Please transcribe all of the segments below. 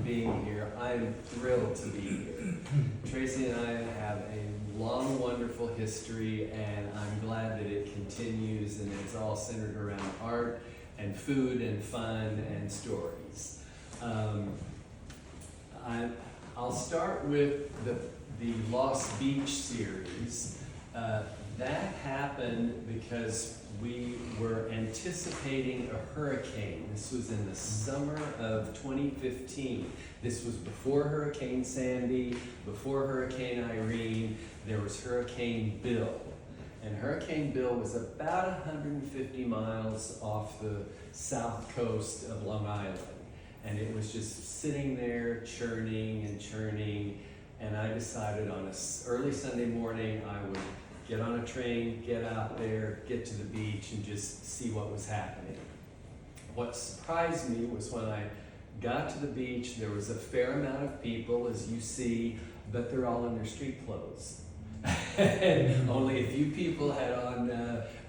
being here. I'm thrilled to be here. Tracy and I have a long, wonderful history, and I'm glad that it continues, and it's all centered around art and food and fun and stories. I'll start with the Lost Beach series. That happened because we were anticipating a hurricane. This was in the summer of 2015. This was before Hurricane Sandy, before Hurricane Irene. There was Hurricane Bill. And Hurricane Bill was about 150 miles off the south coast of Long Island. And it was just sitting there churning and churning. And I decided on an early Sunday morning I would get on a train, get out there, get to the beach, and just see what was happening. What surprised me was when I got to the beach, there was a fair amount of people, as you see, but they're all in their street clothes. And only a few people had on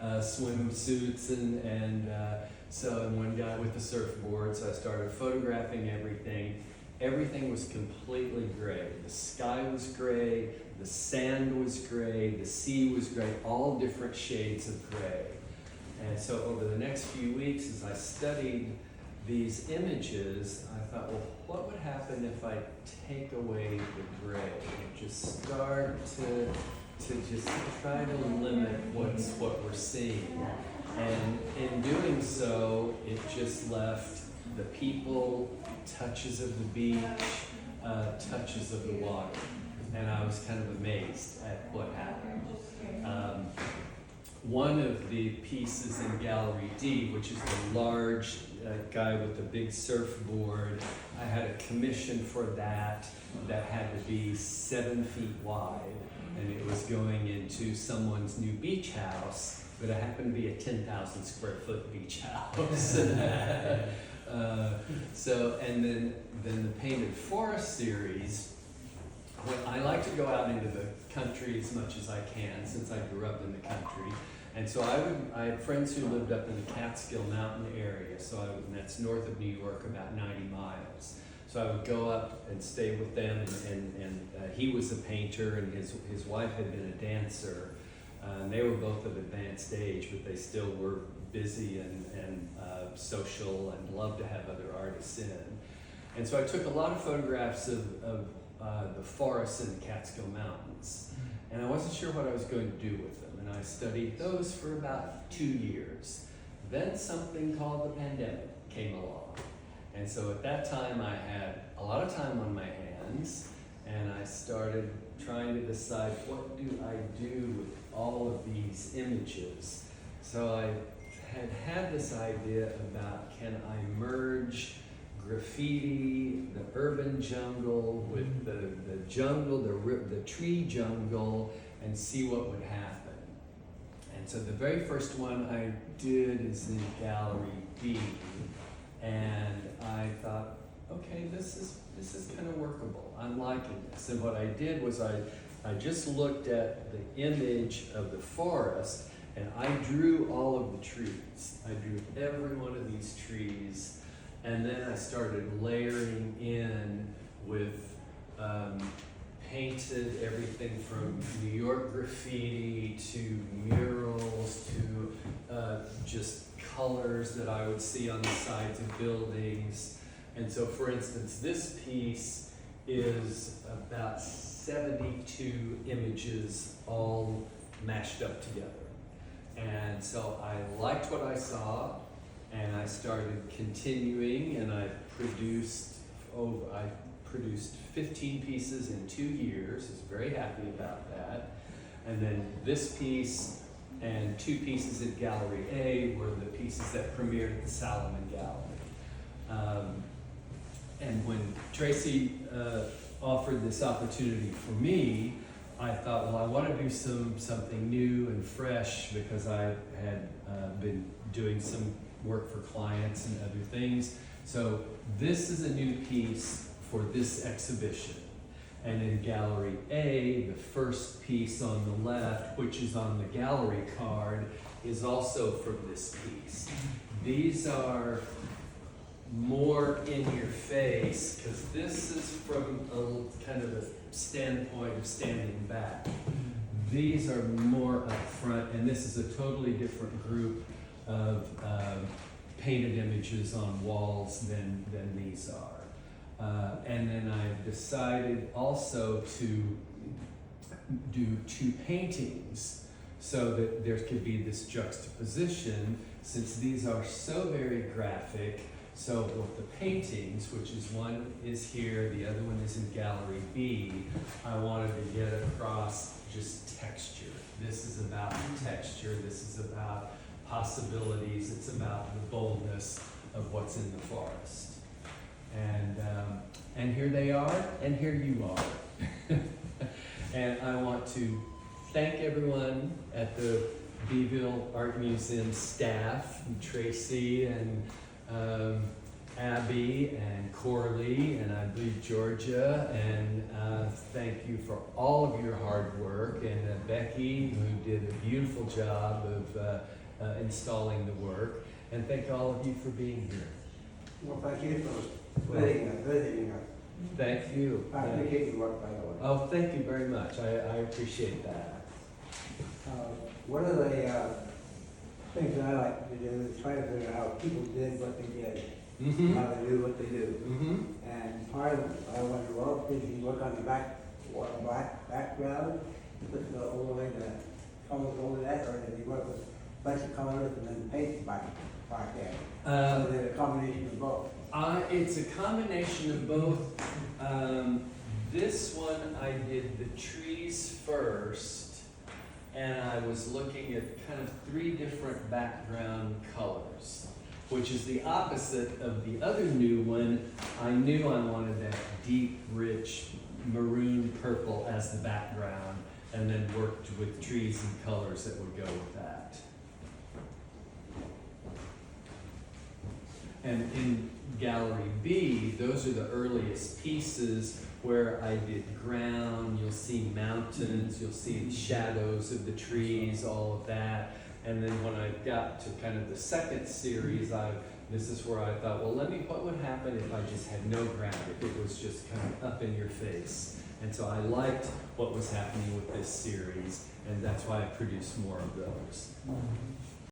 swimsuits, and one guy with the surfboard, so I started photographing everything. Everything was completely gray. The sky was gray, the sand was gray, the sea was gray, all different shades of gray. And so over the next few weeks, as I studied these images, I thought, well, what would happen if I take away the gray and just start to just try to limit what we're seeing? And in doing so, it just left the people, touches of the beach, touches of the water. And I was kind of amazed at what happened. One of the pieces in Gallery D, which is the large guy with the big surfboard, I had a commission for that had to be 7 feet wide. And it was going into someone's new beach house, but it happened to be a 10,000 square foot beach house. And then the Painted Forest series, I like to go out into the country as much as I can, since I grew up in the country. And so I had friends who lived up in the Catskill Mountain area, and that's north of New York, about 90 miles. So I would go up and stay with them, and he was a painter, and his wife had been a dancer. And they were both of advanced age, but they still were busy and social and loved to have other artists in. And so I took a lot of photographs of the forests in the Catskill Mountains. And I wasn't sure what I was going to do with them. And I studied those for about 2 years. Then something called the pandemic came along. And so at that time I had a lot of time on my hands, and I started trying to decide, what do I do with all of these images? So I had this idea about, can I merge graffiti, the urban jungle with the jungle, the tree jungle, and see what would happen. And so the very first one I did is in Gallery B, and I thought, okay, this is kind of workable. I'm liking this. And what I did was I just looked at the image of the forest, and I drew all of the trees. I drew every one of these trees, and then I started layering in with painted everything from New York graffiti to murals to just colors that I would see on the sides of buildings. And so, for instance, this piece is about 72 images all mashed up together. And so I liked what I saw, and I started continuing, and I produced 15 pieces in 2 years. I was very happy about that. And then this piece and 2 pieces at Gallery A were the pieces that premiered at the Salomon Gallery. And when Tracy offered this opportunity for me, I thought, well, I want to do something new and fresh, because I had been doing some work for clients and other things. So this is a new piece for this exhibition. And in Gallery A, the first piece on the left, which is on the gallery card, is also from this piece. These are more in your face, because this is from a kind of a standpoint of standing back. These are more up front, and this is a totally different group of painted images on walls than these are. And then I've decided also to do two paintings so that there could be this juxtaposition, since these are so very graphic. So with the paintings, which is one is here, the other one is in Gallery B, I wanted to get across just texture. This is about texture, this is about possibilities, it's about the boldness of what's in the forest. And here they are, and here you are. And I want to thank everyone at the Beeville Art Museum staff, and Tracy and Abby and Corley, and I believe Georgia, and thank you for all of your hard work, and Becky, who did a beautiful job of installing the work, and thank all of you for being here. Well, thank you for visiting us. Thank you. I appreciate your work, by the way. Oh, thank you very much. I appreciate that. One of the things that I like to do is try to figure out how people did what they did, Mm-hmm. how they do what they do. Mm-hmm. And part of I wonder, well, did he work on the background, put the overlay, the colors over that, or did he work with a bunch of colors and then paint back there? So there's a combination of both. It's a combination of both. This one I did the trees first, and I was looking at kind of 3 different background colors, which is the opposite of the other new one. I knew I wanted that deep, rich maroon purple as the background, and then worked with trees and colors that would go with that. And in Gallery B, those are the earliest pieces where I did ground, you'll see mountains, you'll see the shadows of the trees, all of that. And then when I got to kind of the second series, this is where I thought, well, what would happen if I just had no ground, if it was just kind of up in your face? And so I liked what was happening with this series, and that's why I produced more of those.